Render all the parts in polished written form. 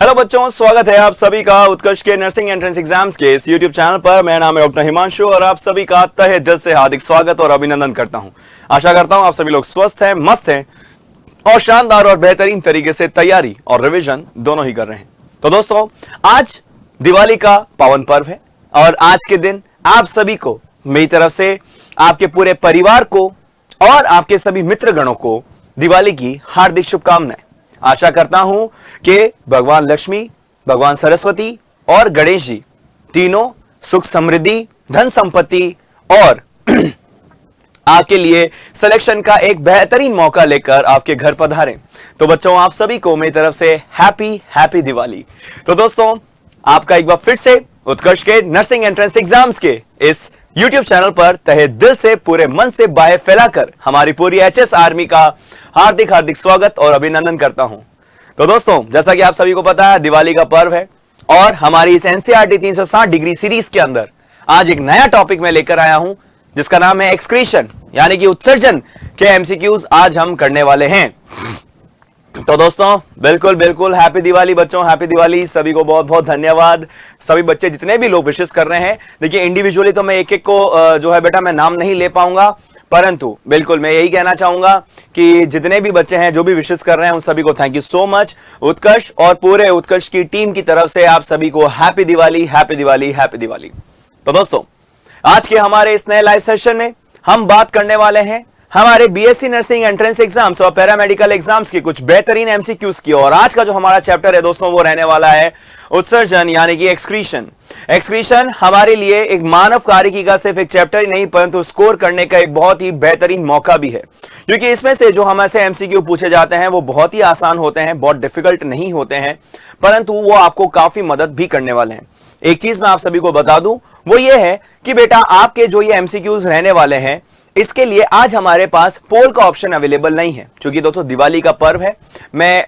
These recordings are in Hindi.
हेलो बच्चों, स्वागत है आप सभी का उत्कर्ष के नर्सिंग एंट्रेंस एग्जाम्स के इस यूट्यूब चैनल पर। मेरा नाम है डॉक्टर हिमांशु और आप सभी का तहे दिल से हार्दिक स्वागत और अभिनंदन करता हूं। आशा करता हूं आप सभी लोग स्वस्थ हैं, मस्त हैं और शानदार और बेहतरीन तरीके से तैयारी और रिवीजन दोनों ही कर रहे हैं। तो दोस्तों, आज दिवाली का पावन पर्व है और आज के दिन आप सभी को मेरी तरफ से, आपके पूरे परिवार को और आपके सभी मित्रगणों को दिवाली की हार्दिक शुभकामनाएं। आशा करता हूं कि भगवान लक्ष्मी, भगवान सरस्वती और गणेश जी तीनों सुख समृद्धि, धन संपत्ति और आपके लिए सिलेक्शन का एक बेहतरीन मौका लेकर आपके घर पधारें। तो बच्चों, आप सभी को मेरी तरफ से हैप्पी हैप्पी दिवाली। तो दोस्तों, आपका एक बार फिर से उत्कर्ष के नर्सिंग एंट्रेंस एग्जाम्स के इस YouTube चैनल पर तहे दिल से, पूरे मन से बाहें फैलाकर हमारी पूरी HS आर्मी का हार्दिक हार्दिक स्वागत और अभिनंदन करता हूं। तो दोस्तों, जैसा कि आप सभी को पता है, दिवाली का पर्व है और हमारी इस NCERT 360 डिग्री सीरीज के अंदर आज एक नया टॉपिक मैं लेकर आया हूं जिसका नाम है एक्सक्रीशन, यानी कि उत्सर्जन के MCQs आज हम करने वाले हैं। तो दोस्तों, बिल्कुल बिल्कुल हैप्पी दिवाली बच्चों, हैप्पी दिवाली। सभी को बहुत बहुत धन्यवाद। सभी बच्चे जितने भी लोग विशेष कर रहे हैं, देखिए इंडिविजुअली तो मैं एक एक को जो है बेटा मैं नाम नहीं ले पाऊंगा, परंतु बिल्कुल मैं यही कहना चाहूंगा कि जितने भी बच्चे हैं जो भी विशेष कर रहे हैं उन सभी को थैंक यू सो मच। उत्कर्ष और पूरे उत्कर्ष की टीम की तरफ से आप सभी को happy Diwali, happy Diwali, happy Diwali. तो दोस्तों, आज के हमारे इस नए लाइव सेशन में हम बात करने वाले हैं हमारे BSc नर्सिंग एंट्रेंस एग्जाम्स और पैरामेडिकल एग्जाम्स की कुछ बेहतरीन MCQs की। और आज का जो हमारा चैप्टर है दोस्तों, वो रहने वाला है उत्सर्जन, यानी कि एक्सक्रीशन। एक्सक्रीशन हमारे लिए एक मानव कार्यकी का सिर्फ एक चैप्टर ही नहीं, परंतु स्कोर करने का एक बहुत ही बेहतरीन मौका भी है, क्योंकि इसमें से जो हमसे MCQ पूछे जाते हैं वो बहुत ही आसान होते हैं, बहुत डिफिकल्ट नहीं होते हैं, परंतु वो आपको काफी मदद भी करने वाले हैं। एक चीज मैं आप सभी को बता दूं, वो ये है कि बेटा आपके जो ये MCQs रहने वाले हैं, इसके लिए आज हमारे पास पोल का ऑप्शन अवेलेबल नहीं है, क्योंकि दोस्तों दिवाली का पर्व है। मैं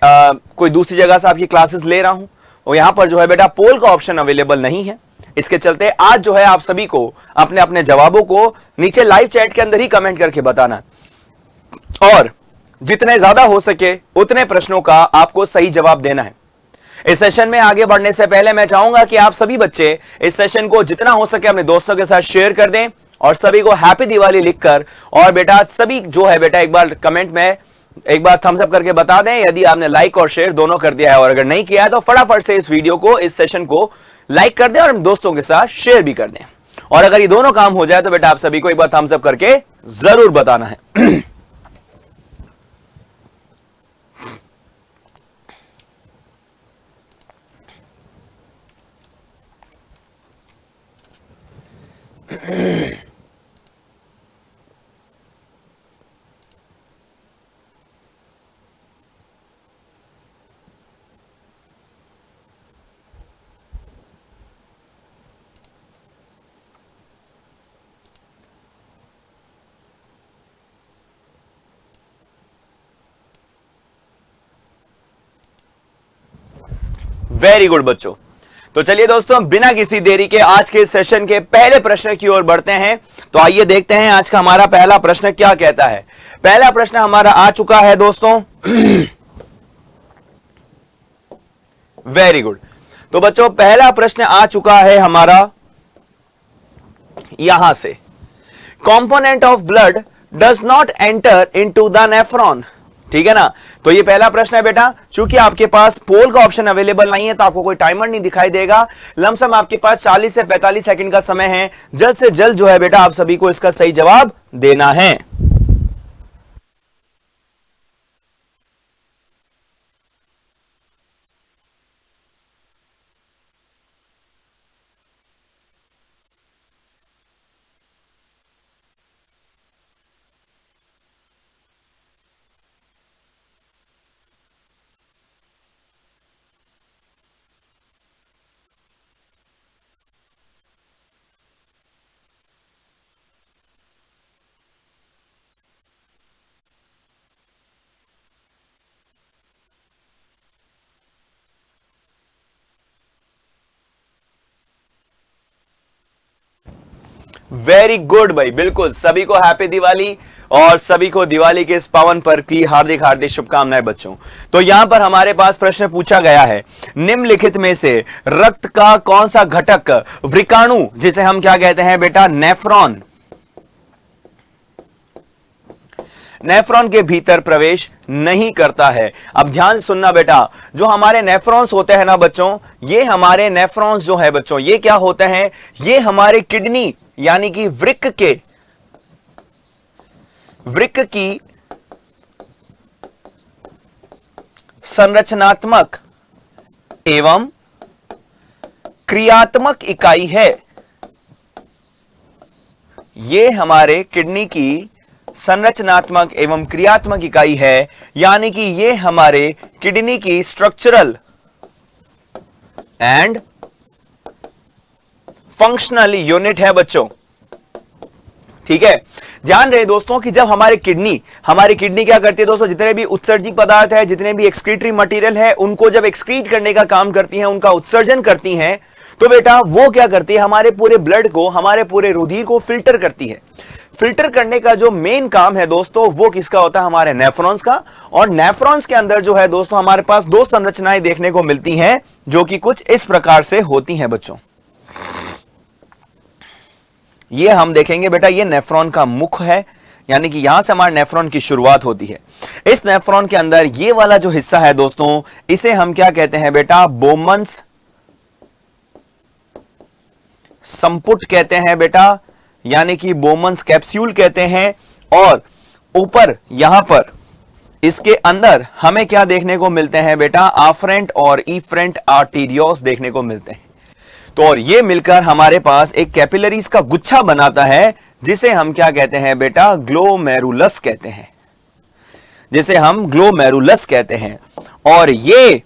कोई दूसरी जगह से आपकी क्लासेस ले रहा हूं और यहां पर जो है बेटा पोल का ऑप्शन अवेलेबल नहीं है। इसके चलते आज जो है आप सभी को अपने अपने जवाबों को नीचे लाइव चैट के अंदर ही कमेंट करके बताना, और जितने ज्यादा हो सके उतने प्रश्नों का आपको सही जवाब देना है। इस सेशन में आगे बढ़ने से पहले मैं चाहूंगा कि आप सभी बच्चे इस सेशन को जितना हो सके अपने दोस्तों के साथ शेयर कर दें और सभी को हैप्पी दिवाली लिखकर, और बेटा सभी जो है बेटा एक बार कमेंट में एक बार थम्स अप करके बता दें यदि आपने लाइक और शेयर दोनों कर दिया है, और अगर नहीं किया है तो फटाफट से इस वीडियो को, इस सेशन को लाइक कर दें और दोस्तों के साथ शेयर भी कर दें। और अगर ये दोनों काम हो जाए तो बेटा आप सभी को एक बार थम्स अप करके जरूर बताना है। वेरी गुड बच्चों। तो चलिए दोस्तों, बिना किसी देरी के आज के सेशन के पहले प्रश्न की ओर बढ़ते हैं। तो आइए देखते हैं आज का हमारा पहला प्रश्न क्या कहता है। पहला प्रश्न हमारा आ चुका है दोस्तों। Very good. तो बच्चों, पहला प्रश्न आ चुका है हमारा यहां से, component of blood does not enter into the nephron. ठीक है ना। तो ये पहला प्रश्न है बेटा। चूंकि आपके पास पोल का ऑप्शन अवेलेबल नहीं है तो आपको कोई टाइमर नहीं दिखाई देगा। लमसम आपके पास 40 से 45 सेकंड का समय है। जल्द से जल्द जो है बेटा आप सभी को इसका सही जवाब देना है। वेरी गुड भाई, बिल्कुल। सभी को हैप्पी दिवाली और सभी को दिवाली के इस पावन पर्व की हार्दिक हार्दिक शुभकामनाएं बच्चों। तो यहां पर हमारे पास प्रश्न पूछा गया है, निम्नलिखित में से रक्त का कौन सा घटक वृकाणु, जिसे हम क्या कहते हैं बेटा, नेफ्रॉन, नेफ्रॉन के भीतर प्रवेश नहीं करता है। अब ध्यान से सुनना बेटा, जो हमारे नेफ्रॉन्स होते हैं ना बच्चों, ये हमारे नेफ्रॉन्स जो है बच्चों, ये क्या होते हैं, ये हमारे किडनी यानी कि वृक्क की संरचनात्मक एवं क्रियात्मक इकाई है। ये हमारे किडनी की संरचनात्मक एवं क्रियात्मक इकाई है, यानी कि ये हमारे किडनी की स्ट्रक्चरल एंड फंक्शनल यूनिट है बच्चों। ठीक है, ध्यान रहे दोस्तों कि जब हमारी किडनी क्या करती है दोस्तों, जितने भी उत्सर्जी पदार्थ है, जितने भी एक्सक्रीटरी मटेरियल है, उनको जब एक्सक्रीट करने का काम करती हैं, उनका उत्सर्जन करती हैं, तो बेटा वो क्या करती है, हमारे पूरे ब्लड को, हमारे पूरे रुधिर को फिल्टर करती है। फिल्टर करने का जो मेन काम है दोस्तों, वो किसका होता है, हमारे नेफ्रॉन्स का। और नेफ्रॉन्स के अंदर जो है दोस्तों, हमारे पास दो संरचनाएं देखने को मिलती हैं, जो कि कुछ इस प्रकार से होती हैं बच्चों। ये हम देखेंगे बेटा, ये नेफ्रॉन का मुख है, यानी कि यहां से हमारे नेफ्रॉन की शुरुआत होती है। इस नेफ्रॉन के अंदर ये वाला जो हिस्सा है दोस्तों, इसे हम क्या कहते हैं बेटा, बोमन्स संपुट कहते हैं बेटा, यानी कि बोमन्स कैप्सूल कहते हैं। और ऊपर यहां पर इसके अंदर हमें क्या देखने को मिलते हैं बेटा, आफरेंट और इफरेंट आर्टेरियोस देखने को मिलते हैं। तो और ये मिलकर हमारे पास एक कैपिलरीज का गुच्छा बनाता है, जिसे हम क्या कहते हैं बेटा, ग्लोमेरुलस कहते हैं, जिसे हम ग्लोमेरुलस कहते हैं। और ये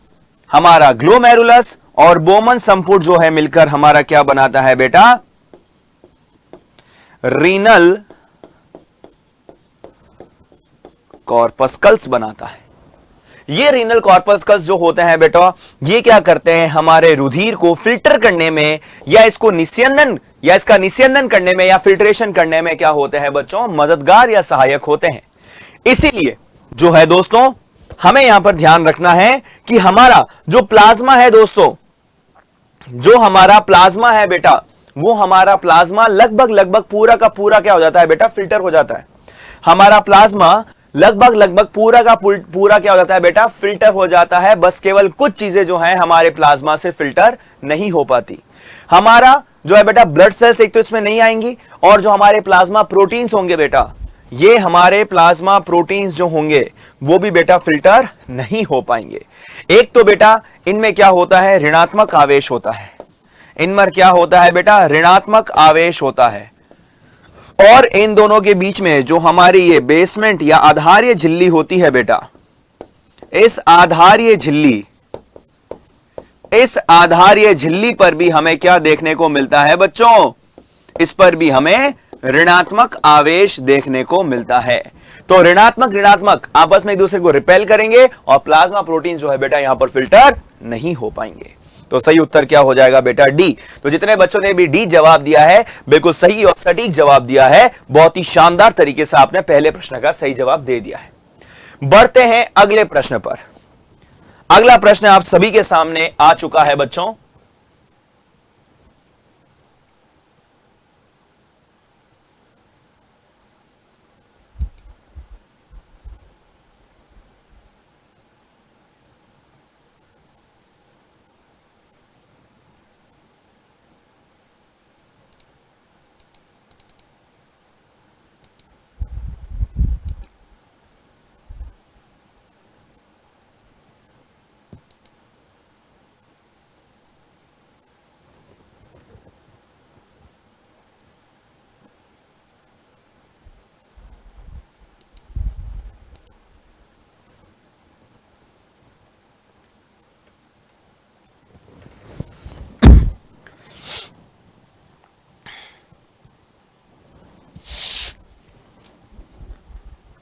हमारा ग्लोमेरुलस और बोमन संपुट जो है मिलकर हमारा क्या बनाता है बेटा, रीनल कॉर्पस्कल्स बनाता है। ये रीनल कॉर्पस्कल्स जो होते हैं बेटा, ये क्या करते हैं, हमारे रुधिर को फिल्टर करने में या इसको निस्यंदन या इसका निस्यंदन करने में या फिल्ट्रेशन करने में क्या होते हैं बच्चों, मददगार या सहायक होते हैं। इसीलिए जो है दोस्तों, हमें यहां पर ध्यान रखना है कि हमारा जो प्लाज्मा है दोस्तों, जो हमारा प्लाज्मा है बेटा, वो हमारा प्लाज्मा लगभग पूरा का पूरा क्या हो जाता है बेटा, फिल्टर हो जाता है। हमारा प्लाज्मा लगभग पूरा का पूरा क्या हो जाता है बेटा, फिल्टर हो जाता है। बस केवल कुछ चीजें जो हैं हमारे प्लाज्मा से फिल्टर नहीं हो पाती। हमारा जो है बेटा ब्लड सेल्स एक तो इसमें नहीं आएंगी, और जो हमारे प्लाज्मा प्रोटीन्स होंगे बेटा, ये हमारे प्लाज्मा प्रोटीन्स जो होंगे वो भी बेटा फिल्टर नहीं हो पाएंगे। एक तो बेटा इनमें क्या होता है, ऋणात्मक आवेश होता है, इनमें क्या होता है बेटा, ऋणात्मक आवेश होता है। और इन दोनों के बीच में जो हमारी ये बेसमेंट या आधारीय झिल्ली होती है बेटा, इस आधारीय झिल्ली पर भी हमें क्या देखने को मिलता है बच्चों, इस पर भी हमें ऋणात्मक आवेश देखने को मिलता है। तो ऋणात्मक आपस में एक दूसरे को रिपेल करेंगे और प्लाज्मा प्रोटीन जो है बेटा यहां पर फिल्टर नहीं हो पाएंगे। तो सही उत्तर क्या हो जाएगा बेटा, डी। तो जितने बच्चों ने भी डी जवाब दिया है, बिल्कुल सही और सटीक जवाब दिया है। बहुत ही शानदार तरीके से आपने पहले प्रश्न का सही जवाब दे दिया है। बढ़ते हैं अगले प्रश्न पर। अगला प्रश्न आप सभी के सामने आ चुका है बच्चों।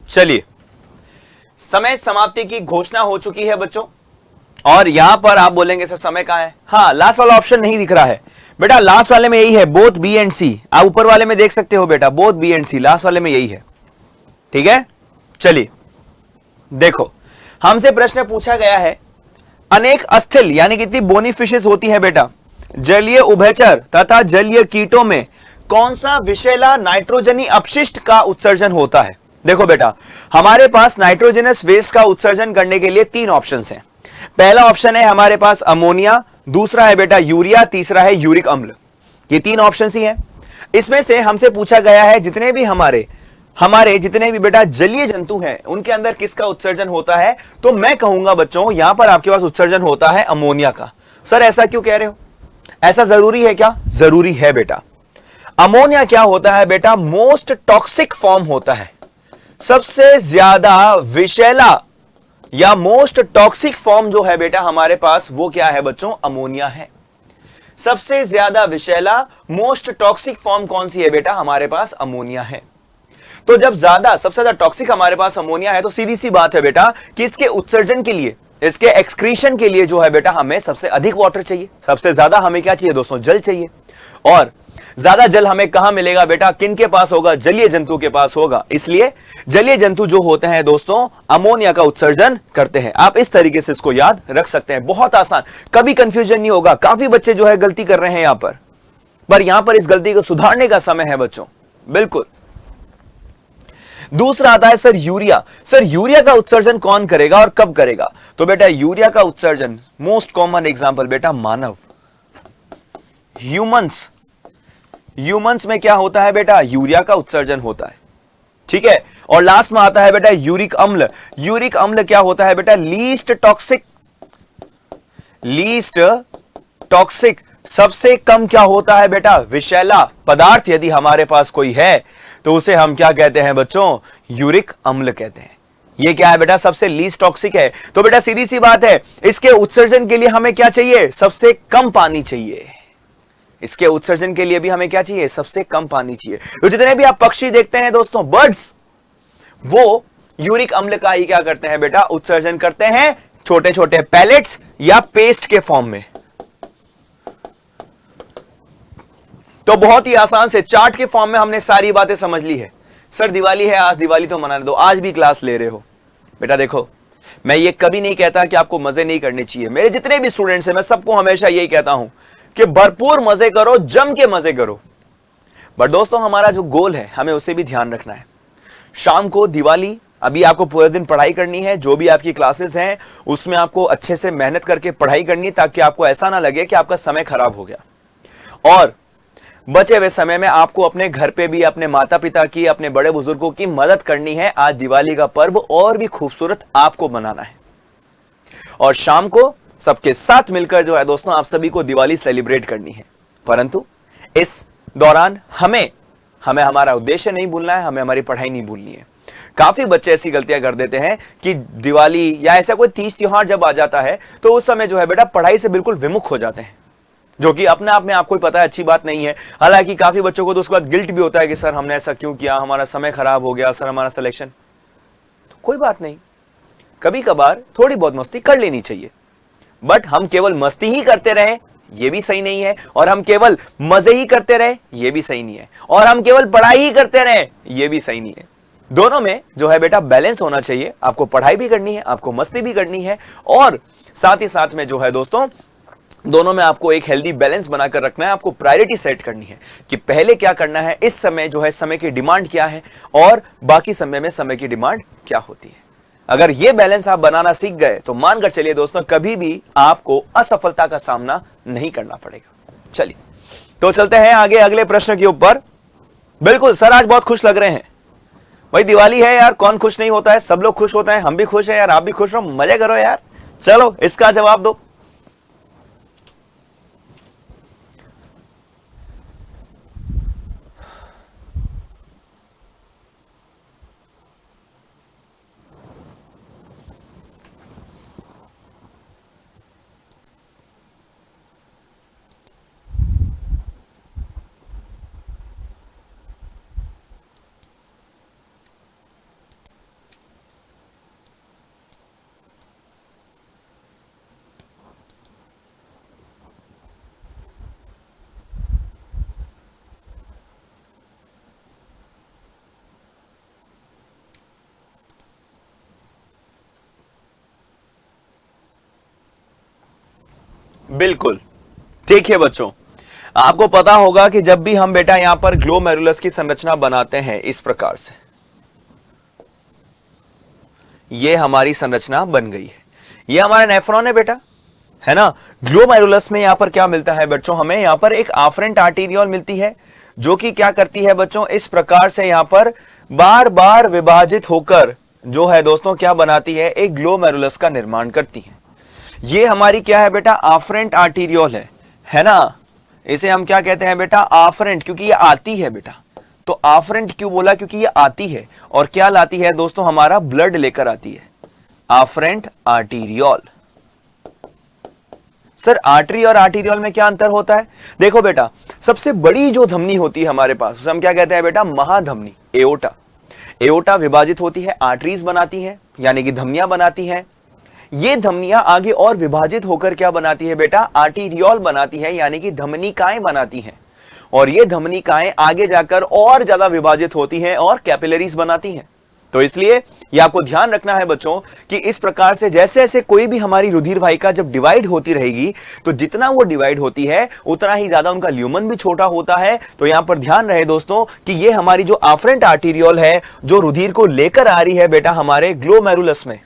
चलिए, समय समाप्ति की घोषणा हो चुकी है बच्चों, और यहां पर आप बोलेंगे सर समय कहां है। हाँ, लास्ट वाला ऑप्शन नहीं दिख रहा है, बेटा लास्ट वाले में यही है, बोथ बी एंड सी। आप ऊपर वाले में देख सकते हो बेटा, both B and C, last वाले में यही है। ठीक है, चलिए देखो, हमसे प्रश्न पूछा गया है, अनेक अस्थिल यानी कितनी बोनी फिशेस होती है बेटा, जलीय उभयचर तथा जलीय कीटों में कौन सा विषैला नाइट्रोजनी अपशिष्ट का उत्सर्जन होता है। देखो बेटा, हमारे पास नाइट्रोजनस वेस्ट का उत्सर्जन करने के लिए तीन ऑप्शन हैं। पहला ऑप्शन है हमारे पास अमोनिया, दूसरा है बेटा यूरिया, तीसरा है यूरिक अम्ल। ये तीन ऑप्शन ही हैं। इसमें से हमसे पूछा गया है जितने भी हमारे जितने भी बेटा जलीय जंतु हैं उनके अंदर किसका उत्सर्जन होता है, तो मैं कहूंगा बच्चों यहां पर आपके पास उत्सर्जन होता है अमोनिया का। सर ऐसा क्यों कह रहे हो, ऐसा जरूरी है क्या? जरूरी है बेटा। अमोनिया क्या होता है बेटा, मोस्ट टॉक्सिक फॉर्म होता है, सबसे ज्यादा विषैला या मोस्ट टॉक्सिक फॉर्म जो है बेटा हमारे पास वो क्या है बच्चों, अमोनिया है। सबसे ज्यादा विषैला मोस्ट टॉक्सिक फॉर्म कौन सी है बेटा, हमारे पास अमोनिया है। तो जब सबसे ज्यादा टॉक्सिक हमारे पास अमोनिया है तो सीधी सी बात है बेटा कि इसके उत्सर्जन के लिए, इसके एक्सक्रीशन के लिए जो है बेटा हमें सबसे अधिक वाटर चाहिए, सबसे ज्यादा हमें क्या चाहिए दोस्तों, जल चाहिए। और ज्यादा जल हमें कहां मिलेगा बेटा, किन के पास होगा, जलीय जंतु के पास होगा। इसलिए जलीय जंतु जो होते हैं दोस्तों अमोनिया का उत्सर्जन करते हैं। आप इस तरीके से इसको याद रख सकते हैं, बहुत आसान, कभी कंफ्यूजन नहीं होगा। काफी बच्चे जो है गलती कर रहे हैं यहां पर यहां पर इस गलती को सुधारने का समय है बच्चों, बिल्कुल। दूसरा आता है सर यूरिया। सर यूरिया का उत्सर्जन कौन करेगा और कब करेगा, तो बेटा यूरिया का उत्सर्जन मोस्ट कॉमन एग्जांपल बेटा मानव, ह्यूमंस में क्या होता है बेटा, यूरिया का उत्सर्जन होता है। ठीक है, और लास्ट में आता है बेटा यूरिक अम्ल। यूरिक अम्ल क्या होता है बेटा, लीस्ट टॉक्सिक, सबसे कम क्या होता है बेटा, विषैला पदार्थ यदि हमारे पास कोई है तो उसे हम क्या कहते हैं बच्चों, यूरिक अम्ल कहते हैं। ये क्या है बेटा, सबसे लीस्ट टॉक्सिक है। तो बेटा सीधी सी बात है, इसके उत्सर्जन के लिए हमें क्या चाहिए, सबसे कम पानी चाहिए। इसके उत्सर्जन के लिए भी हमें क्या चाहिए, सबसे कम पानी चाहिए। तो जितने भी आप पक्षी देखते हैं दोस्तों, बर्ड्स, वो यूरिक अम्ल का ही क्या करते हैं बेटा, उत्सर्जन करते हैं, छोटे छोटे पैलेट्स या पेस्ट के फॉर्म में। तो बहुत ही आसान से चार्ट के फॉर्म में हमने सारी बातें समझ ली है। सर दिवाली है, आज दिवाली तो मनाने दो, आज भी क्लास ले रहे हो बेटा। देखो मैं ये कभी नहीं कहता कि आपको मजे नहीं करने चाहिए। मेरे जितने भी स्टूडेंट्स हैं मैं सबको हमेशा यही कहता हूं कि भरपूर मजे करो, जम के मजे करो। बट दोस्तों हमारा जो गोल है हमें उसे भी ध्यान रखना है। शाम को दिवाली, अभी आपको पूरे दिन पढ़ाई करनी है, जो भी आपकी क्लासेस हैं उसमें आपको अच्छे से मेहनत करके पढ़ाई करनी है, ताकि आपको ऐसा ना लगे कि आपका समय खराब हो गया। और बचे हुए समय में आपको अपने घर पे भी अपने माता पिता की, अपने बड़े बुजुर्गों की मदद करनी है। आज दिवाली का पर्व और भी खूबसूरत आपको मनाना है, और शाम को सबके साथ मिलकर जो है दोस्तों आप सभी को दिवाली सेलिब्रेट करनी है। परंतु इस दौरान हमें हमारा उद्देश्य नहीं भूलना है, हमें हमारी पढ़ाई नहीं भूलनी है। काफी बच्चे ऐसी गलतियां कर देते हैं कि दिवाली या ऐसा कोई तीज त्योहार जब आ जाता है तो उस समय जो है बेटा पढ़ाई से बिल्कुल विमुख हो जाते हैं, जो कि अपने आप में आपको ही पता है अच्छी बात नहीं है। हालांकि काफी बच्चों को तो उसके बाद गिल्ट भी होता है कि सर हमने ऐसा क्यों किया, हमारा समय खराब हो गया, सर हमारा सिलेक्शन। तो कोई बात नहीं, कभी कभार थोड़ी बहुत मस्ती कर लेनी चाहिए। बट हम केवल मस्ती ही करते रहे ये भी सही नहीं है, और हम केवल मजे ही करते रहे ये भी सही नहीं है, और हम केवल पढ़ाई ही करते रहे ये भी सही नहीं है। दोनों में जो है बेटा बैलेंस होना चाहिए। आपको पढ़ाई भी करनी है, आपको मस्ती भी करनी है, और साथ ही साथ में जो है दोस्तों दोनों में आपको एक हेल्दी बैलेंस बनाकर रखना है। आपको प्रायोरिटी सेट करनी है कि पहले क्या करना है, इस समय जो है समय की डिमांड क्या है, और बाकी समय में समय की डिमांड क्या होती है। अगर ये बैलेंस आप बनाना सीख गए तो मानकर चलिए दोस्तों कभी भी आपको असफलता का सामना नहीं करना पड़ेगा। चलिए तो चलते हैं आगे अगले प्रश्न के ऊपर। बिल्कुल सर आज बहुत खुश लग रहे हैं। भाई दिवाली है यार, कौन खुश नहीं होता है, सब लोग खुश होते हैं, हम भी खुश हैं यार, आप भी खुश हो, मजे करो यार। चलो इसका जवाब दो। बिल्कुल। देखिए बच्चों, आपको पता होगा कि जब भी हम बेटा यहां पर ग्लोमेरुलस की संरचना बनाते हैं इस प्रकार से, ये हमारी संरचना बन गई है। ये हमारा नेफ्रॉन है बेटा, है ना। ग्लोमेरुलस में यहां पर क्या मिलता है बच्चों, हमें यहां पर एक आफरेंट आर्टेरियोल मिलती है, जो कि क्या करती है बच्चों, इस प्रकार से यहां पर बार बार विभाजित होकर जो है दोस्तों क्या बनाती है, एक ग्लोमेरुलस का निर्माण करती है। ये हमारी क्या है बेटा, आफरेंट आर्टेरियोल है ना। इसे हम क्या कहते हैं बेटा, आफरेंट, क्योंकि ये आती है बेटा। तो आफरेंट क्यों बोला, क्योंकि ये आती है, और क्या लाती है दोस्तों, हमारा ब्लड लेकर आती है। आफरेंट आर्टेरियोल। सर आर्टरी और आर्टेरियोल में क्या अंतर होता है? देखो बेटा, सबसे बड़ी जो धमनी होती है हमारे पास, उसे हम क्या कहते हैं बेटा, महाधमनी, एओर्टा। एओर्टा विभाजित होती है, आर्टरीज बनाती है, यानी कि धमनियां बनाती हैं। ये धमनियां आगे और विभाजित होकर क्या बनाती है बेटा, आर्टेरियोल बनाती है, यानी कि धमनिकाएं बनाती हैं। और ये धमनिकाएं आगे जाकर और ज्यादा विभाजित होती हैं और कैपिलरीज बनाती हैं। तो इसलिए ये आपको ध्यान रखना है बच्चों कि इस प्रकार से जैसे जैसे कोई भी हमारी रुधिर वाहिका जब डिवाइड होती रहेगी, तो जितना वो डिवाइड होती है उतना ही ज्यादा उनका ल्यूमन भी छोटा होता है। तो यहां पर ध्यान रहे दोस्तों कि ये हमारी जो आफरेंट आर्टेरियोल है, जो रुधिर को लेकर आ रही है बेटा हमारे ग्लोमेरुलस में,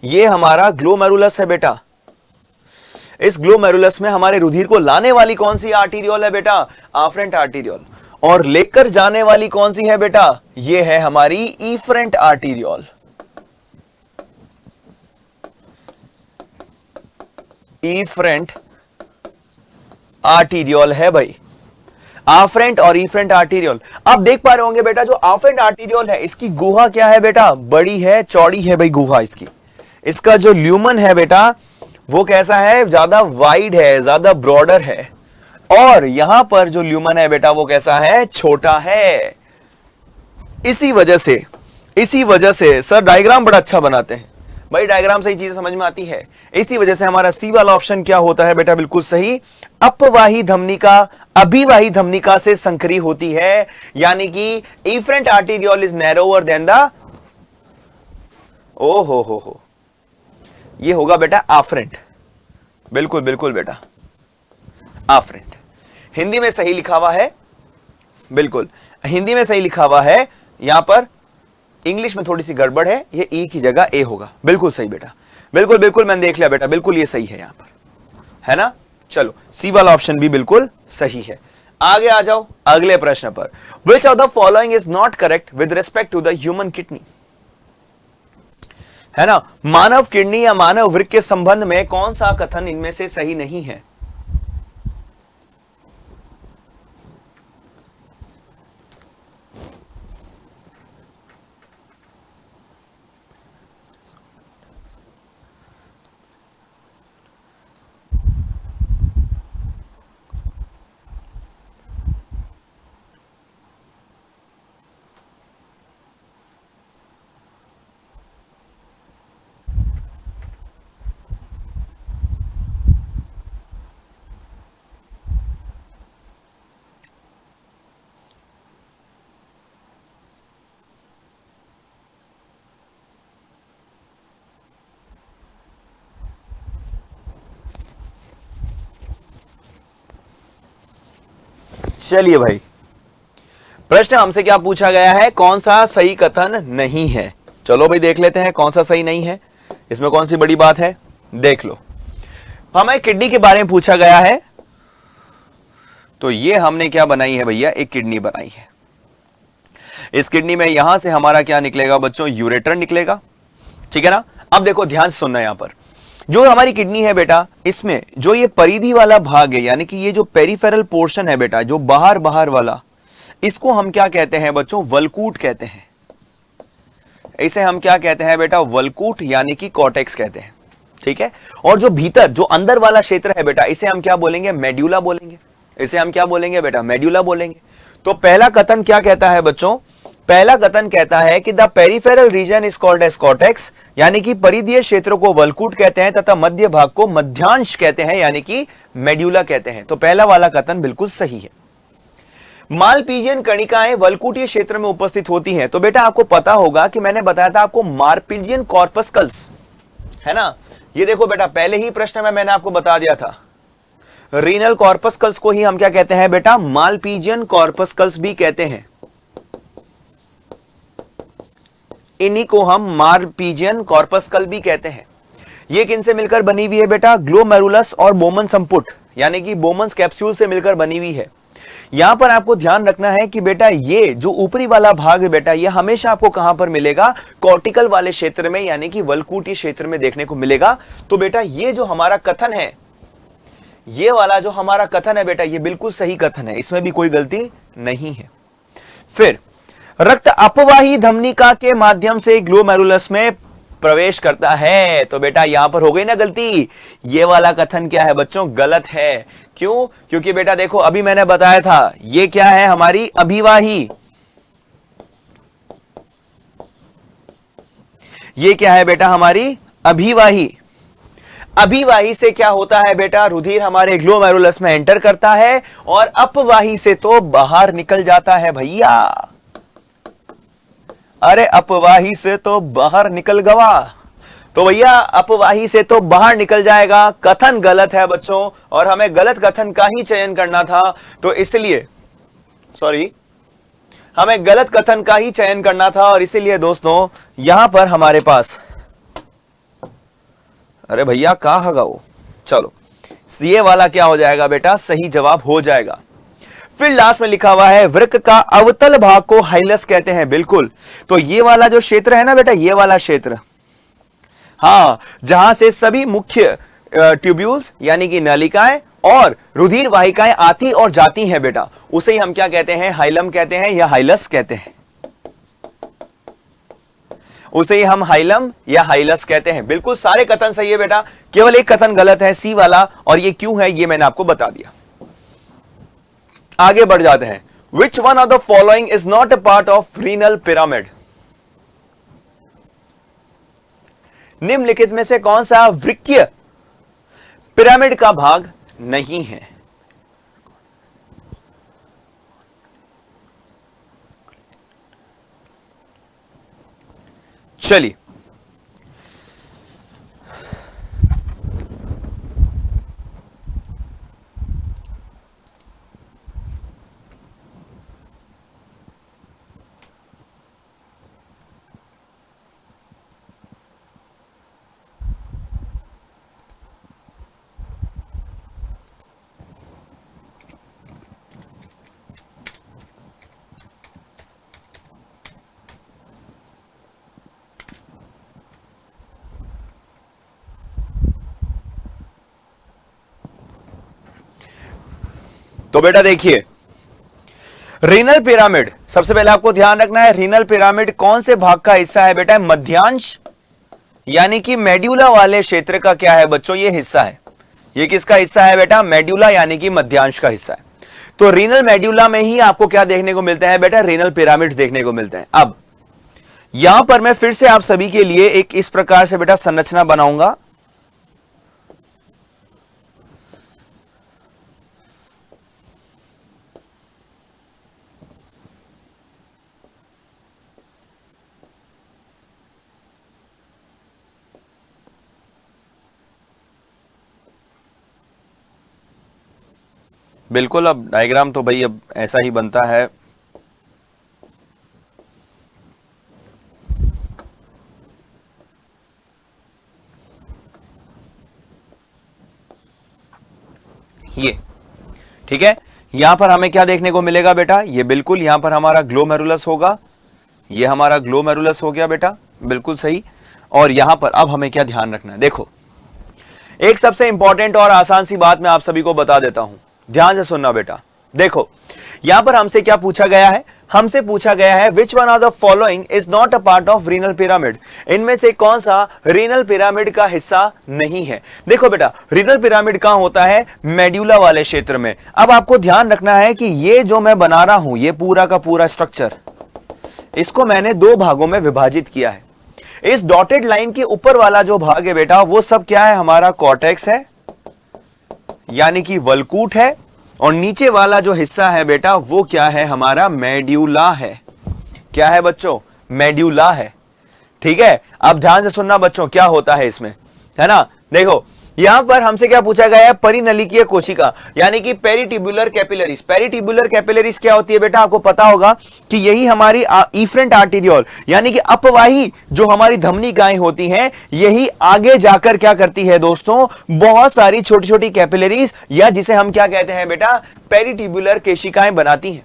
ये हमारा ग्लोमेरुलस है बेटा। इस ग्लोमेरुलस में हमारे रुधिर को लाने वाली कौन सी आर्टेरियोल है बेटा, आफरेंट आर्टेरियोल। और लेकर जाने वाली कौन सी है बेटा, ये है हमारी इफरेंट आर्टेरियोल। इफरेंट आर्टेरियोल है भाई, आफरेंट और इफरेंट आर्टेरियोल। आप देख पा रहे होंगे बेटा, जो आफरेंट आर्टेरियोल है इसकी गुहा क्या है बेटा, बड़ी है, चौड़ी है भाई गुहा इसकी। इसका जो ल्यूमन है बेटा वो कैसा है, ज्यादा वाइड है, ज्यादा ब्रॉडर है। और यहां पर जो ल्यूमन है बेटा वो कैसा है, छोटा है। इसी वजह से सर डायग्राम बड़ा अच्छा बनाते हैं भाई, डायग्राम से ही चीजें समझ में आती है। इसी वजह से हमारा सी वाला ऑप्शन क्या होता है बेटा, बिल्कुल सही। अपवाही धमनिका अभिवाही धमनिका से संकरी होती है, यानी कि efferent arteriole is narrower than the, ओ हो, ये होगा बेटा आफरेंट। बिल्कुल बिल्कुल बेटा, आफरेंट। हिंदी में सही लिखा हुआ है, बिल्कुल हिंदी में सही लिखा हुआ है। यहां पर इंग्लिश में थोड़ी सी गड़बड़ है, ये ई की जगह ए होगा। बिल्कुल सही बेटा, बिल्कुल बिल्कुल मैंने देख लिया बेटा, बिल्कुल ये सही है यहां पर, है ना। चलो सी वाला ऑप्शन भी बिल्कुल सही है। आगे आ जाओ अगले प्रश्न पर। Which of the following is not correct with respect to the human kidney, है ना। मानव किडनी या मानव वृक्क के संबंध में कौन सा कथन इनमें से सही नहीं है? चलिए भाई, प्रश्न हमसे क्या पूछा गया है, कौन सा सही कथन नहीं है। चलो भाई देख लेते हैं कौन सा सही नहीं है, इसमें कौन सी बड़ी बात है, देख लो। हमें किडनी के बारे में पूछा गया है, तो ये हमने क्या बनाई है भैया, एक किडनी बनाई है। इस किडनी में यहां से हमारा क्या निकलेगा बच्चों, यूरेटर निकलेगा, ठीक है ना। अब देखो ध्यान से सुनना, यहां पर जो हमारी किडनी है बेटा, इसमें जो ये परिधि वाला भाग है, यानी कि ये जो पेरिफेरल पोर्शन है बेटा, जो बाहर बाहर वाला, इसको हम क्या कहते हैं बच्चों, वल्कूट कहते हैं। इसे हम क्या कहते हैं बेटा, वल्कूट, यानी कि कॉर्टेक्स कहते हैं, ठीक है। और जो भीतर जो अंदर वाला क्षेत्र है बेटा, इसे हम क्या बोलेंगे, मेड्यूला बोलेंगे। इसे हम क्या बोलेंगे बेटा, मेड्यूला बोलेंगे। तो पहला कथन क्या कहता है बच्चों, पहला कथन कहता है कि the peripheral region is called as cortex, यानी कि परिधीय क्षेत्र को वल्कूट कहते हैं, तथा मध्य भाग को मध्यांश कहते हैं, यानी कि मेड्यूला कहते हैं। तो पहला वाला कथन बिल्कुल सही है। मालपीजियन कणिकाएं वल्कूटीय क्षेत्र में उपस्थित होती हैं। तो बेटा आपको पता होगा कि मैंने बताया था आपको मार्पिजियन कॉर्पस्कल्स, है ना। ये देखो बेटा, पहले ही प्रश्न में मैंने आपको बता दिया था, रीनल कॉर्पस्कल्स को ही हम क्या कहते हैं बेटा, मालपीजियन कॉर्पस्कल्स भी कहते हैं। इन्हीं को हम मालपीजियन कॉर्पस्कल भी कहते हैं। ये किनसे मिलकर बनी हुई है बेटा, ग्लोमेरुलस और बोमन संपुट यानी कि बोमन्स कैप्सूल से मिलकर बनी हुई है। यहां पर आपको ध्यान रखना है कि बेटा ये जो ऊपरी वाला भाग है बेटा, ये हमेशा आपको कहां पर मिलेगा, कॉर्टिकल वाले क्षेत्र में यानी कि वल्कुटी क्षेत्र में देखने को मिलेगा। तो बेटा ये जो हमारा कथन है, ये वाला जो हमारा कथन है बेटा, ये बिल्कुल सही कथन है, इसमें भी कोई गलती नहीं है। फिर रक्त अपवाही धमनिका के माध्यम से ग्लोमेरुलस में प्रवेश करता है। तो बेटा यहां पर हो गई ना गलती, ये वाला कथन क्या है बच्चों, गलत है। क्यों? क्योंकि बेटा देखो अभी मैंने बताया था, ये क्या है, हमारी अभिवाही। ये क्या है बेटा, हमारी अभिवाही। अभिवाही से क्या होता है बेटा, रुधिर हमारे ग्लोमेरुलस में एंटर करता है और अपवाही से तो बाहर निकल जाता है भैया। अरे अपवाही से तो बाहर निकल गवा, तो भैया अपवाही से तो बाहर निकल जाएगा। कथन गलत है बच्चों, और हमें गलत कथन का ही चयन करना था, तो इसलिए हमें गलत कथन का ही चयन करना था, और इसीलिए दोस्तों यहां पर हमारे पास, अरे भैया कहां होगा वो, चलो ये वाला क्या हो जाएगा बेटा, सही जवाब हो जाएगा। फिर लास्ट में लिखा हुआ है वृक्क का अवतल भाग को हाइलस कहते हैं। बिल्कुल, तो ये वाला जो क्षेत्र है ना बेटा, ये वाला क्षेत्र, हाँ, जहां से सभी मुख्य ट्यूब्यूल्स यानी कि नलिकाएं और रुधिर वाहिकाएं आती और जाती हैं बेटा, उसे ही हम क्या कहते हैं, हाइलम कहते हैं या हाइलस कहते हैं। उसे ही हम हाइलम या हाइलस कहते हैं। बिल्कुल सारे कथन सही है बेटा, केवल एक कथन गलत है, सी वाला, और ये क्यों है ये मैंने आपको बता दिया। आगे बढ़ जाते हैं। Which one of the following is not a part of renal pyramid? निम्नलिखित में से कौन सा वृक्कीय पिरामिड का भाग नहीं है? चलिए तो बेटा देखिए, रीनल पिरामिड, सबसे पहले आपको ध्यान रखना है रीनल पिरामिड कौन से भाग का हिस्सा है बेटा, मध्यांश यानी कि मेड्यूला वाले क्षेत्र का क्या है बच्चों, ये हिस्सा है। ये किसका हिस्सा है बेटा, मेड्यूला यानी कि मध्यांश का हिस्सा है। तो रीनल मेड्यूला में ही आपको क्या देखने को मिलता है बेटा, रीनल पिरामिड देखने को मिलते हैं। अब यहां पर मैं फिर से आप सभी के लिए एक इस प्रकार से बेटा संरचना बनाऊंगा। बिल्कुल, अब डायग्राम तो भाई अब ऐसा ही बनता है। ये ठीक है, यहां पर हमें क्या देखने को मिलेगा बेटा, ये बिल्कुल यहां पर हमारा ग्लोमेरुलस होगा, ये हमारा ग्लोमेरुलस हो गया बेटा, बिल्कुल सही। और यहां पर अब हमें क्या ध्यान रखना है, देखो एक सबसे इंपॉर्टेंट और आसान सी बात मैं आप सभी को बता देता हूं, ध्यान से सुनना बेटा। देखो यहां पर हमसे क्या पूछा गया है, हमसे पूछा गया है which one of the following is not a part of renal pyramid, इनमें से कौन सा रीनल पिरामिड का हिस्सा नहीं है। देखो बेटा रीनल पिरामिड कहां होता है, मेड्यूला वाले क्षेत्र में। अब आपको ध्यान रखना है कि ये जो मैं बना रहा हूं, ये पूरा का पूरा स्ट्रक्चर, इसको मैंने दो भागों में विभाजित किया है। इस डॉटेड लाइन के ऊपर वाला जो भाग है बेटा, वो सब क्या है, हमारा कॉर्टेक्स है यानी कि वल्कूट है, और नीचे वाला जो हिस्सा है बेटा वो क्या है, हमारा मेड्यूला है। क्या है बच्चों, मेड्यूला है। ठीक है, अब ध्यान से सुनना बच्चों, क्या होता है इसमें, है ना। देखो यहां पर हमसे क्या पूछा गया है, परिनलिकीय कोशिका यानी कि पेरिट्यूबुलर कैपिलरीज। पेरिट्यूबुलर कैपिलरीज क्या होती है बेटा, आपको पता होगा कि यही हमारी इफरेंट आर्टेरियोल यानी कि अपवाही जो हमारी धमनिकाएं होती हैं, यही आगे जाकर क्या करती है दोस्तों, बहुत सारी छोटी छोटी कैपिलरीज या जिसे हम क्या कहते हैं बेटा, पेरिट्यूबुलर केशिकाएं बनाती हैं।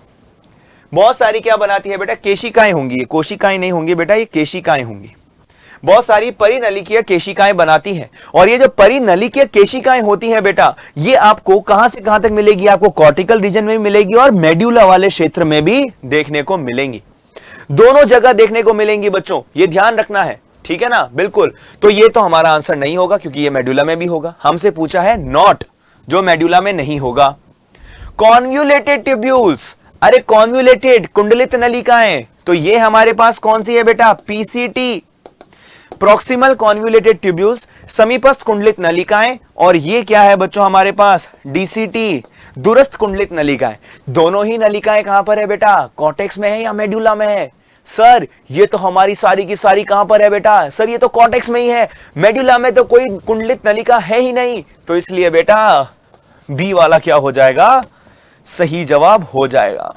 बहुत सारी क्या बनाती है बेटा, केशिकाएं होंगी, ये कोशिकाएं नहीं होंगी बेटा, ये केशिकाएं होंगी। बहुत सारी परिनलिकीय केशिकाएं बनाती हैं और ये जो परिनलिकीय केशिकाएं होती हैं बेटा, ये आपको कहां से कहां तक मिलेगी, आपको कॉर्टिकल रीजन में मिलेगी और मेड्यूला वाले क्षेत्र में भी देखने को मिलेंगी। दोनों जगह देखने को मिलेंगी बच्चों, ये ध्यान रखना है, ठीक है ना, बिल्कुल। तो ये तो हमारा आंसर नहीं होगा क्योंकि ये मेड्यूला में भी होगा। हमसे पूछा है नॉट, जो मेड्यूला में नहीं होगा। कॉन्व्यूलेटेड ट्यूब्यूल्स, अरे कॉन्व्यूलेटेड कुंडलित नलिकाएं, तो ये हमारे पास कौन सी है बेटा, पीसीटी, प्रॉक्सिमल कॉन्व्यूलेटेड ट्यूब्यूल्स, समीपस्थ कुंडलित नलिकाएं। और ये क्या है बच्चों हमारे पास, डीसीटी, दूरस्थ कुंडलित नलिकाएं। दोनों ही नलिकाएं कहां पर है बेटा, कॉर्टेक्स में है या मेड्यूला में है। सर ये तो हमारी सारी की सारी कहां पर है बेटा, सर ये तो कॉर्टेक्स में ही है, मेड्यूला में तो कोई कुंडलित नलिका है ही नहीं, तो इसलिए बेटा बी वाला क्या हो जाएगा, सही जवाब हो जाएगा।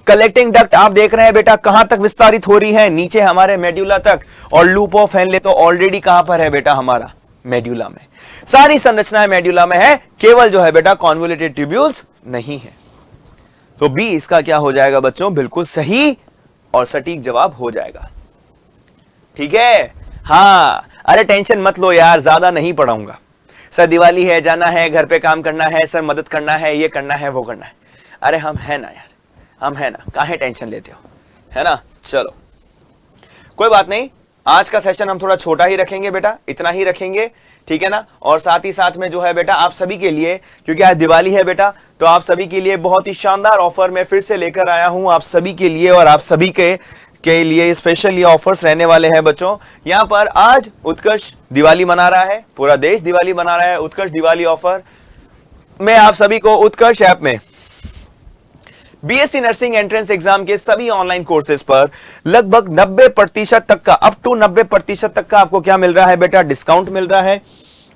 कलेक्टिंग डक्ट आप देख रहे हैं बेटा कहां तक विस्तारित हो रही है, नीचे हमारे मेड्यूला तक। और लूप ऑफ हेनले तो ऑलरेडी कहां पर है बेटा, हमारा मेड्यूला में। सारी संरचनाएं मेड्यूला में है, केवल जो है बेटा कॉन्वोल्यूटेड ट्यूब्यूल्स नहीं है। तो बी इसका क्या हो जाएगा बच्चों, बिल्कुल सही और सटीक जवाब हो जाएगा। ठीक है, हाँ, अरे टेंशन मत लो यार, ज्यादा नहीं पढ़ाऊंगा। सर दिवाली है, जाना है, घर पे काम करना है, सर मदद करना है, ये करना है, वो करना है। अरे हम है ना यार, हम है ना, काहे टेंशन लेते हो, है ना। चलो कोई बात नहीं, आज का सेशन हम थोड़ा छोटा ही रखेंगे बेटा, इतना ही रखेंगे, ठीक है ना। और साथ ही साथ में जो है बेटा आप सभी के लिए, क्योंकि आज दिवाली है बेटा, तो आप सभी के लिए बहुत ही शानदार ऑफर मैं फिर से लेकर आया हूं आप सभी के लिए। और आप सभी के लिए स्पेशल ये ऑफर्स रहने वाले हैं बच्चों। यहां पर आज उत्कर्ष दिवाली मना रहा है, पूरा देश दिवाली मना रहा है, उत्कर्ष दिवाली ऑफर में आप सभी को उत्कर्ष ऐप में बीएससी नर्सिंग एंट्रेंस एग्जाम के सभी ऑनलाइन कोर्सेज पर लगभग 90% तक का, अप टू 90% तक का आपको क्या मिल रहा है बेटा, डिस्काउंट मिल रहा है।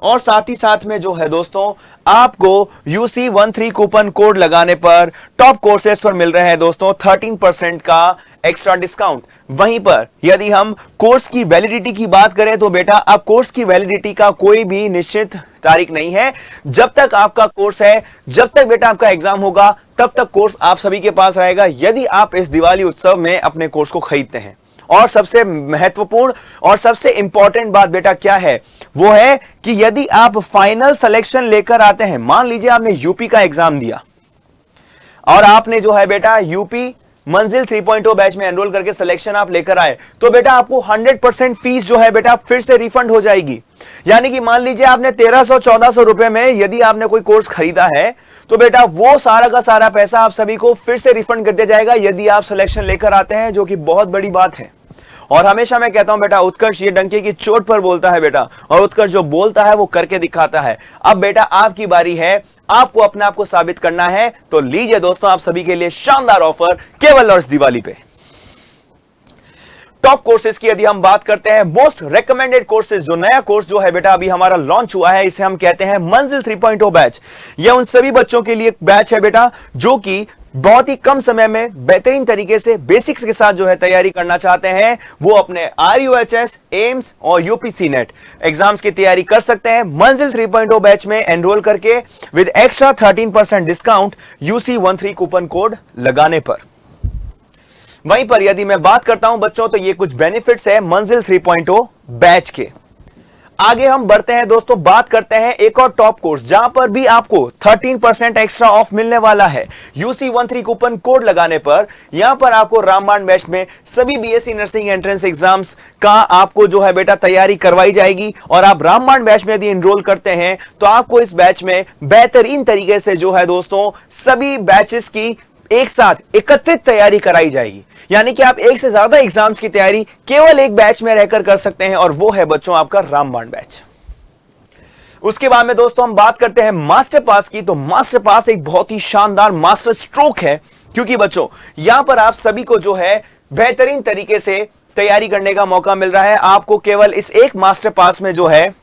और साथ ही साथ में जो है दोस्तों आपको UC13 कूपन कोड लगाने पर टॉप कोर्सेज पर मिल रहे हैं दोस्तों 13% का एक्स्ट्रा डिस्काउंट। वहीं पर यदि हम कोर्स की वैलिडिटी की बात करें तो बेटा अब कोर्स की वैलिडिटी का कोई भी निश्चित तारीख नहीं है। जब तक आपका कोर्स है, जब तक बेटा आपका एग्जाम होगा, तब तक कोर्स आप सभी के पास रहेगा, यदि आप इस दिवाली उत्सव में अपने कोर्स को खरीदते हैं। और सबसे महत्वपूर्ण और सबसे इंपॉर्टेंट बात बेटा क्या है, वो है कि यदि आप फाइनल सिलेक्शन लेकर आते हैं, मान लीजिए आपने यूपी का एग्जाम दिया और आपने जो है बेटा यूपी मंजिल 3.0 बैच में एनरोल करके सिलेक्शन आप लेकर आए, तो बेटा आपको 100% फीस जो है बेटा फिर से रिफंड हो जाएगी। यानी कि मान लीजिए आपने 1300-1400 रुपए में यदि आपने कोई कोर्स खरीदा है, तो बेटा वो सारा का सारा पैसा आप सभी को फिर से रिफंड कर दिया जाएगा यदि आप सिलेक्शन लेकर आते हैं, जो कि बहुत बड़ी बात है। और हमेशा मैं कहता हूं बेटा उत्कर्ष ये डंके की चोट पर बोलता है बेटा, और उत्कर्ष जो बोलता है वो करके दिखाता है। अब बेटा आपकी बारी है, आपको अपने आप को साबित करना है। तो लीजिए दोस्तों आप सभी के लिए शानदार ऑफर केवल और इस दिवाली पे। टॉप कोर्सेज की यदि हम बात करते हैं, मोस्ट रेकमेंडेड कोर्सेज, जो नया कोर्स जो है बेटा अभी हमारा लॉन्च हुआ है, इसे हम कहते हैं मंजिल 3.0 बैच। यह उन सभी बच्चों के लिए बैच है बेटा जो कि बहुत ही कम समय में बेहतरीन तरीके से बेसिक्स के साथ जो है तैयारी करना चाहते हैं, वो अपने RUHS, एम्स और UPC नेट एग्जाम्स की तैयारी कर सकते हैं मंजिल 3.0 बैच में एनरोल करके with extra 13% discount UC13 coupon code लगाने पर। वहीं पर यदि मैं बात करता हूं बच्चों, तो ये कुछ बेनिफिट्स है मंजिल 3.0 बैच के। आगे हम बढ़ते हैं दोस्तों, बात करते हैं एक और टॉप कोर्स जहां पर भी आपको 13% एक्स्ट्रा ऑफ मिलने वाला है UC13 कूपन कोड लगाने पर। यहां पर आपको रामबाण बैच में सभी बीएससी नर्सिंग एंट्रेंस एग्जाम्स का आपको जो है बेटा तैयारी करवाई जाएगी। और आप रामबाण बैच में यदि एनरोल करते हैं तो आपको इस बैच में बेहतरीन तरीके से जो है दोस्तों सभी बैचेस की एक साथ एकत्रित तैयारी कराई जाएगी। यानी कि आप एक से ज्यादा एग्जाम्स की तैयारी केवल एक बैच में रहकर कर सकते हैं, और वो है बच्चों आपका रामबाण बैच। उसके बाद में दोस्तों हम बात करते हैं मास्टर पास की। तो मास्टर पास एक बहुत ही शानदार मास्टर स्ट्रोक है, क्योंकि बच्चों यहां पर आप सभी को जो है बेहतरीन तरीके से तैयारी करने का मौका मिल रहा है। आपको केवल इस एक मास्टर पास में जो है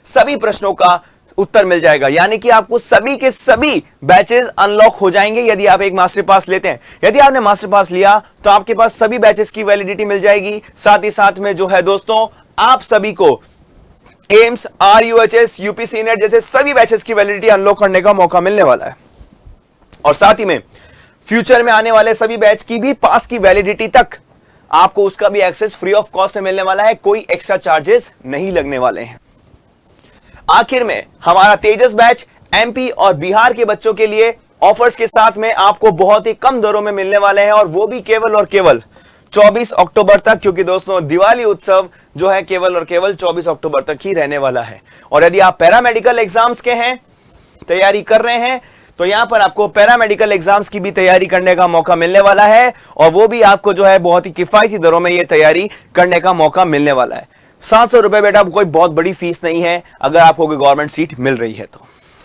सभी प्रश्नों का उत्तर मिल जाएगा, यानी कि आपको सभी के सभी बैचेस अनलॉक हो जाएंगे यदि आप एक मास्टर पास लेते हैं। यदि आपने मास्टर पास लिया तो आपके पास सभी बैचेस की वैलिडिटी मिल जाएगी। साथ ही साथ में जो है दोस्तों, आप सभी को एम्स, RUHS, UPC नेट जैसे सभी बैचेस की वैलिडिटी अनलॉक करने का मौका मिलने वाला है। और साथ ही में फ्यूचर में आने वाले सभी बैच की भी पास की वैलिडिटी तक आपको उसका भी एक्सेस फ्री ऑफ कॉस्ट में मिलने वाला है, कोई एक्स्ट्रा चार्जेस नहीं लगने वाले हैं। आखिर में हमारा तेजस बैच MP और बिहार के बच्चों के लिए ऑफर्स के साथ में आपको बहुत ही कम दरों में मिलने वाले हैं, और वो भी केवल और केवल 24 अक्टूबर तक, क्योंकि दोस्तों दिवाली उत्सव जो है केवल और केवल 24 अक्टूबर तक ही रहने वाला है। और यदि आप पैरामेडिकल एग्जाम्स के हैं, तैयारी कर रहे हैं, तो यहां पर आपको पैरामेडिकल एग्जाम्स की भी तैयारी करने का मौका मिलने वाला है, और वो भी आपको जो है बहुत ही किफायती दरों में ये तैयारी करने का मौका मिलने वाला है। 700 रुपए बेटा कोई बहुत बड़ी फीस नहीं है अगर आपको कोई गवर्नमेंट सीट मिल रही है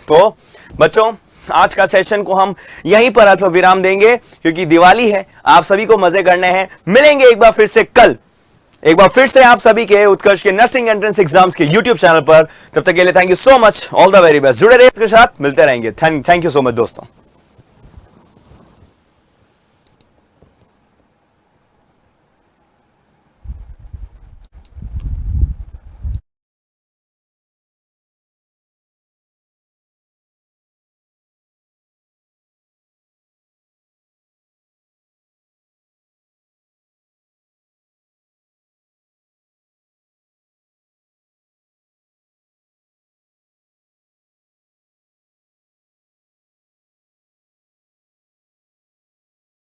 तो बच्चों, आज का सेशन को हम यहीं पर अल्प विराम देंगे, क्योंकि दिवाली है, आप सभी को मजे करने हैं। मिलेंगे एक बार फिर से कल, एक बार फिर से आप सभी के उत्कर्ष के नर्सिंग एंट्रेंस एग्जाम्स के यूट्यूब चैनल पर। तब तक के लिए thank you so much, all the very best. जुड़े रहिए, इसके साथ मिलते रहेंगे। थैंक यू सो मच दोस्तों।